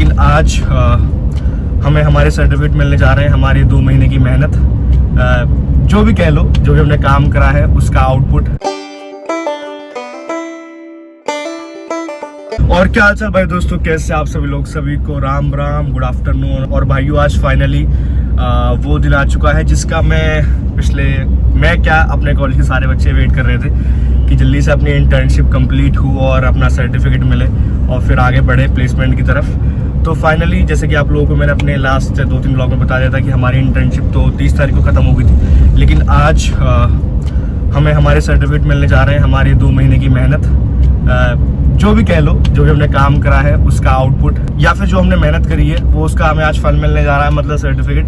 लेकिन आज हमें हमारे सर्टिफिकेट मिलने जा रहे हैं। हमारी 2 महीने की मेहनत, जो भी कह लो, जो भी हमने काम करा है उसका आउटपुट। और क्या हाल चाल भाई दोस्तों, कैसे आप सभी लोग? सभी को राम राम, गुड आफ्टरनून। और भाइयों, आज फाइनली वो दिन आ चुका है जिसका मैं अपने कॉलेज के सारे बच्चे वेट कर रहे थे कि जल्दी से अपनी इंटर्नशिप कंप्लीट हो और अपना सर्टिफिकेट मिले और फिर आगे बढ़े प्लेसमेंट की तरफ। तो फाइनली, जैसे कि आप लोगों को मैंने अपने लास्ट 2-3 ब्लॉग में बता दिया था कि हमारी इंटर्नशिप तो 30 तारीख को ख़त्म हो गई थी, लेकिन आज हमें हमारे सर्टिफिकेट मिलने जा रहे हैं। हमारी 2 महीने की मेहनत, जो भी कह लो, जो भी हमने काम करा है उसका आउटपुट, या फिर जो हमने मेहनत करी है वो उसका हमें आज फल मिलने जा रहा है, मतलब सर्टिफिकेट।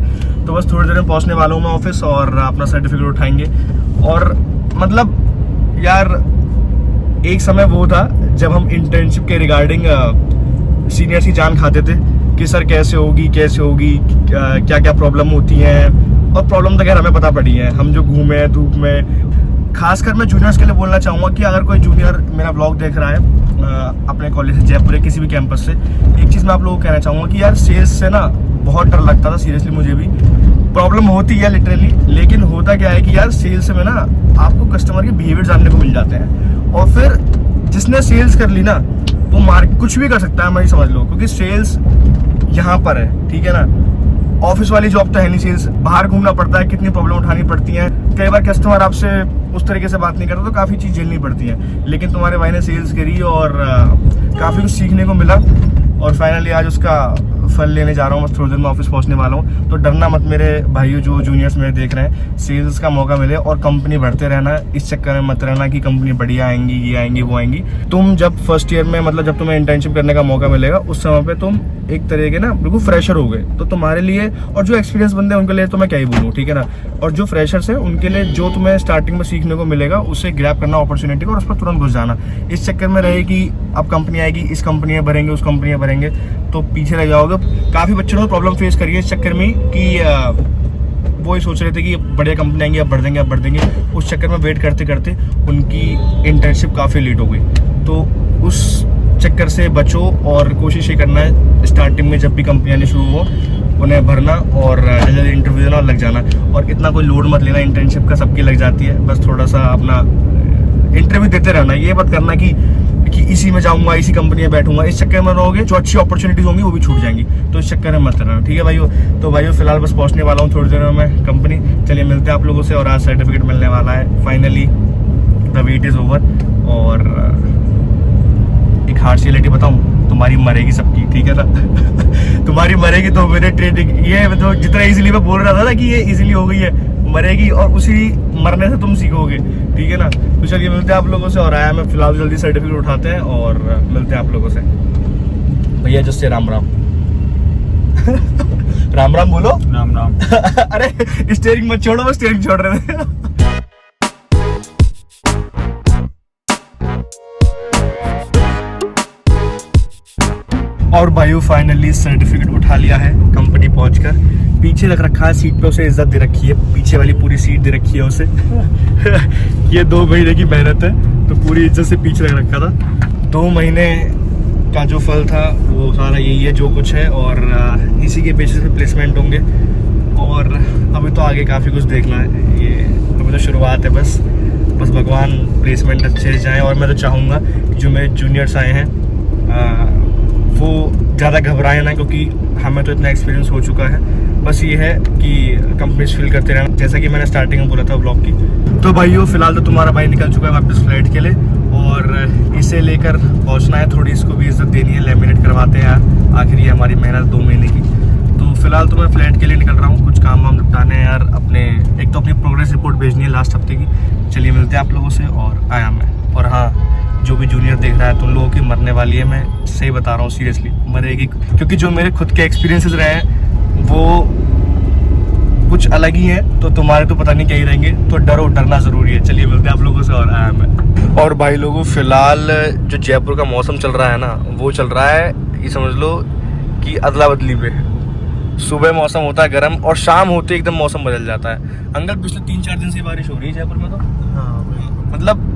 तो बस थोड़ी देर में पहुंचने वाला हूँ मैं ऑफिस और अपना सर्टिफिकेट उठाएंगे। और मतलब यार, एक समय वो था जब हम इंटर्नशिप के रिगार्डिंग सीनियर्स की जान खाते थे कि सर कैसे होगी क्या क्या प्रॉब्लम होती है, और प्रॉब्लम तो खैर हमें पता पड़ी है, हम जो घूमे हैं धूप में। खासकर मैं जूनियर्स के लिए बोलना चाहूँगा कि अगर कोई जूनियर मेरा ब्लॉग देख रहा है अपने कॉलेज से, जयपुर या किसी भी कैंपस से, एक चीज़ मैं आप लोगों को कहना चाहूँगा कि यार, सेल्स से ना बहुत डर लगता था। सीरियसली मुझे भी प्रॉब्लम होती है लिटरली, लेकिन होता क्या है कि यार, सेल्स में ना आपको कस्टमर के बिहेवियर जानने को मिल जाते हैं, और फिर जिसने सेल्स कर ली ना वो मार्केट कुछ भी कर सकता है, मैं समझ लो, क्योंकि सेल्स यहाँ पर है, ठीक है ना। ऑफिस वाली जॉब तो है नहीं सेल्स, बाहर घूमना पड़ता है, कितनी प्रॉब्लम उठानी पड़ती है, कई बार कस्टमर आपसे उस तरीके से बात नहीं करता, तो काफ़ी चीज़ झेलनी पड़ती है। लेकिन तुम्हारे भाई ने सेल्स करी और काफ़ी कुछ सीखने को मिला, और फाइनली आज उसका फल लेने जा रहा हूँ। बस थोड़ी देर में ऑफिस पहुँचने वाला हूँ। तो डरना मत मेरे भाइयों, जो जूनियर्स मेरे देख रहे हैं, सेल्स का मौका मिले और कंपनी बढ़ते रहना, इस चक्कर में मत रहना कि कंपनी बढ़िया आएंगी, ये आएंगी वो आएंगी। तुम जब फर्स्ट ईयर में, मतलब जब तुम्हें इंटर्नशिप करने का मौका मिलेगा, उस समय पे तुम एक तरह के ना बिल्कुल फ्रेशर हो गए, तो तुम्हारे लिए, और जो एक्सपीरियंस बंदे हैं उनके लिए तो मैं क्या ही बोलूँ, ठीक है ना। और जो फ्रेशर्स हैं उनके लिए जो तुम्हें स्टार्टिंग में सीखने को मिलेगा, उसे ग्रैब करना अपॉर्चुनिटी को, और उस पर तुरंत घुस जाना। इस चक्कर में रहे कि अब कंपनी आएगी, इस कंपनी में भरेंगे, उस कंपनी में भरेंगे, तो पीछे रह जाओगे। काफ़ी बच्चों ने प्रॉब्लम फेस करी है इस चक्कर में कि वो ही सोच रहे थे कि बढ़िया कंपनी आएंगी, अब बढ़ देंगे। उस चक्कर में वेट करते करते उनकी इंटर्नशिप काफ़ी लेट हो गई। तो उस चक्कर से बचो, और कोशिश ये करना है स्टार्टिंग में जब भी कंपनी आनी शुरू हो उन्हें भरना, और जल्दी इंटरव्यू देना और लग जाना। और इतना कोई लोड मत लेना, इंटर्नशिप का सबकी लग जाती है, बस थोड़ा सा अपना इंटरव्यू देते रहना। ये मत करना कि इसी में जाऊंगा, इसी कंपनी में बैठूंगा, इस चक्कर में रहोगे, जो अच्छी अपॉर्चुनिटीज होंगी वो भी छूट जाएंगी। तो इस चक्कर में मत रहना, ठीक है भाइयों। तो भाइयों, फिलहाल बस पहुंचने वाला हूँ थोड़ी देर में मैं कंपनी। चलिए मिलते हैं आप लोगों से, और आज सर्टिफिकेट मिलने वाला है finally. The wait is over. और एक हार्श रियलिटी बताऊं, तुम्हारी मरेगी सबकी, ठीक है ना। तुम्हारी मरेगी तो मेरे ट्रेनिंग, ये मतलब जितना इजीली मैं बोल रहा था ना कि ये इजीली हो गई है, मरेगी, और उसी मरने से तुम सीखोगे, ठीक है ना। तो चलिए मिलते हैं आप लोगों से। और आया मैं फिलहाल, जल्दी सर्टिफिकेट उठाते हैं और मिलते हैं आप लोगों से। भैया जस्ट राम राम। राम राम बोलो। राम राम। अरे स्टीयरिंग मत छोड़ो, बस स्टीयरिंग छोड़ रहे थे। और भाइयों, फाइनली सर्टिफिकेट उठा लिया है कंपनी पहुंचकर। पीछे रख रखा है सीट पे, उसे इज्जत दे रखी है, पीछे वाली पूरी सीट दे रखी है उसे। ये 2 महीने की मेहनत है, तो पूरी इज्जत से पीछे रख रखा था। 2 महीने का जो फल था वो सारा यही है जो कुछ है, और इसी के बेसिस पे प्लेसमेंट होंगे। और अभी तो आगे काफ़ी कुछ देखना है, ये अभी तो शुरुआत है। बस भगवान प्लेसमेंट अच्छे से जाए। और मैं तो चाहूँगा कि जो मेरे जूनियर्स आए हैं वो ज़्यादा घबराए ना, क्योंकि हमें तो इतना एक्सपीरियंस हो चुका है। बस ये है कि कंपनीज फिल करते रहना, जैसा कि मैंने स्टार्टिंग में बोला था ब्लॉग की। तो भाइयों, फिलहाल तो तुम्हारा भाई निकल चुका है वापस फ्लाइट के लिए, और इसे लेकर पहुंचना है, थोड़ी इसको भी इज्जत देनी है, लैमिनेट करवाते हैं यार, आखिर ये हमारी मेहनत 2 महीने की। तो फिलहाल तो मैं फ्लाइट के लिए निकल रहा हूँ, कुछ काम वाम निपटाने हैं यार अपने। एक तो अपनी प्रोग्रेस रिपोर्ट भेजनी है लास्ट हफ्ते की। चलिए मिलते हैं आप लोगों से। और आया मैं, और हाँ, जो भी जूनियर देख रहा है, तुम लोगों की मरने वाली है, मैं सही बता रहा हूँ, सीरियसली मरेगी। क्योंकि जो मेरे खुद के एक्सपीरियंसेस रहे हैं वो कुछ अलग ही है, तो तुम्हारे तो पता नहीं क्या ही रहेंगे। तो डरना ज़रूरी है। चलिए मिलते हैं आप लोगों से। और आया मैं। और भाई लोगों, फिलहाल जो जयपुर का मौसम चल रहा है ना, वो चल रहा है, ये समझ लो कि अदला बदली पे। सुबह मौसम होता है गर्म, और शाम होते एकदम मौसम बदल जाता है। अंकल, पिछले 3-4 दिन से बारिश हो रही है जयपुर में तो। हाँ, मतलब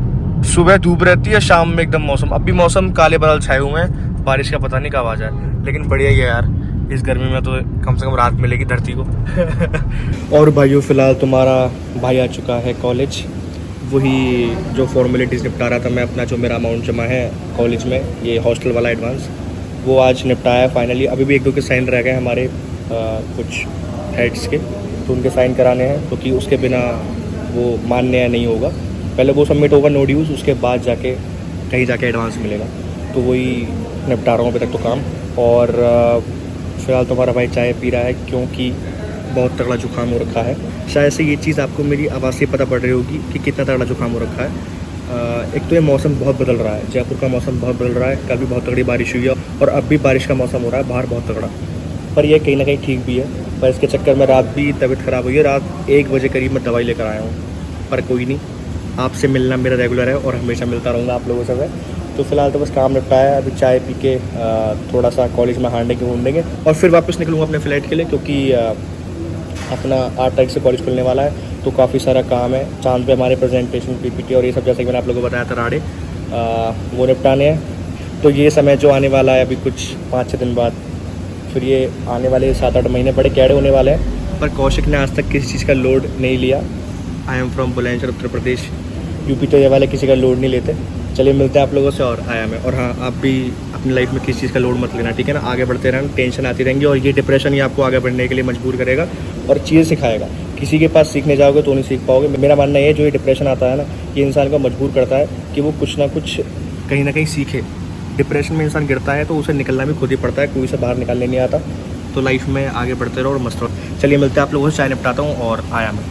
सुबह धूप रहती है, शाम में एकदम मौसम, अब भी मौसम काले बादल छाए हुए हैं, बारिश का पता नहीं कब आ जाए, लेकिन बढ़िया ही है यार, इस गर्मी में तो कम से कम राहत मिलेगी धरती को। और भाइयों फ़िलहाल तुम्हारा भाई आ चुका है कॉलेज, वही जो फॉर्मेलिटीज़ निपटा रहा था मैं अपना, जो मेरा अमाउंट जमा है कॉलेज में, ये हॉस्टल वाला एडवांस, वो आज निपटाया फाइनली। अभी भी 1-2 के साइन रह गए हमारे कुछ हेड्स के, तो उनके साइन कराने हैं, क्योंकि उसके बिना वो मान्य नहीं होगा। पहले वो सबमिट होगा नो ड्यूज़, उसके बाद जाके कहीं जाके एडवांस मिलेगा। तो वही निपटा रहा हूँ अभी तक तो काम। और फ़िलहाल तुम्हारा भाई चाय पी रहा है, क्योंकि बहुत तगड़ा जुकाम हो रखा है। शायद से ये चीज़ आपको मेरी आवाज़ से पता पड़ रही होगी कि कितना तगड़ा जुकाम हो रखा है। एक तो ये मौसम बहुत बदल रहा है, जयपुर का मौसम बहुत बदल रहा है। कल भी बहुत तगड़ी बारिश हुई है और अब भी बारिश का मौसम हो रहा है बाहर बहुत तगड़ा। पर यह कहीं ना कहीं ठीक भी है, पर इसके चक्कर में रात भी तबीयत ख़राब हुई है। रात 1 बजे करीब मैं दवाई लेकर आया हूँ, पर कोई नहीं, आपसे मिलना मेरा रेगुलर है और हमेशा मिलता रहूँगा आप लोगों से मैं। तो फिलहाल तो बस काम निपटाया है, अभी चाय पी के थोड़ा सा कॉलेज में हांडेंगे घूमेंगे और फिर वापस निकलूँगा अपने फ्लाइट के लिए, क्योंकि अपना 8 तारीख से कॉलेज खुलने वाला है। तो काफ़ी सारा काम है, चांद पे हमारे प्रेजेंटेशन, पीपीटी और ये सब, जैसे कि मैंने आप लोगों को बताया था राड़े, वो निपटाने हैं। तो ये समय जो आने वाला है अभी कुछ 5-6 दिन बाद, फिर ये आने वाले 7-8 महीने बड़े कैड़े होने वाले हैं। पर कौशिक ने आज तक किसी चीज़ का लोड नहीं लिया। I am from Bulandshahr Uttar Pradesh, UP तो ये वाले किसी का लोड नहीं लेते। चलिए मिलते हैं आप लोगों से, और आया मैं। और हाँ, आप भी अपनी लाइफ में किसी चीज़ का लोड मत लेना, ठीक है ना। आगे बढ़ते रहना, टेंशन आती रहेंगी और ये डिप्रेशन ही आपको आगे बढ़ने के लिए मजबूर करेगा और चीज़ें सिखाएगा। किसी के पास सीखने जाओगे तो नहीं सीख पाओगे। मेरा मानना ये, जो ये डिप्रेशन आता है ना, ये इंसान को मजबूर करता है कि वो कुछ ना कुछ कहीं ना कहीं सीखे। डिप्रेशन में इंसान गिरता है तो उसे निकलना भी खुद ही पड़ता है, कोई से बाहर निकालने नहीं आता। तो लाइफ में आगे बढ़ते रहो और मस्त रहो। चलिए मिलते हैं आप लोगों से, चाय निपटाता हूँ और आया मैं।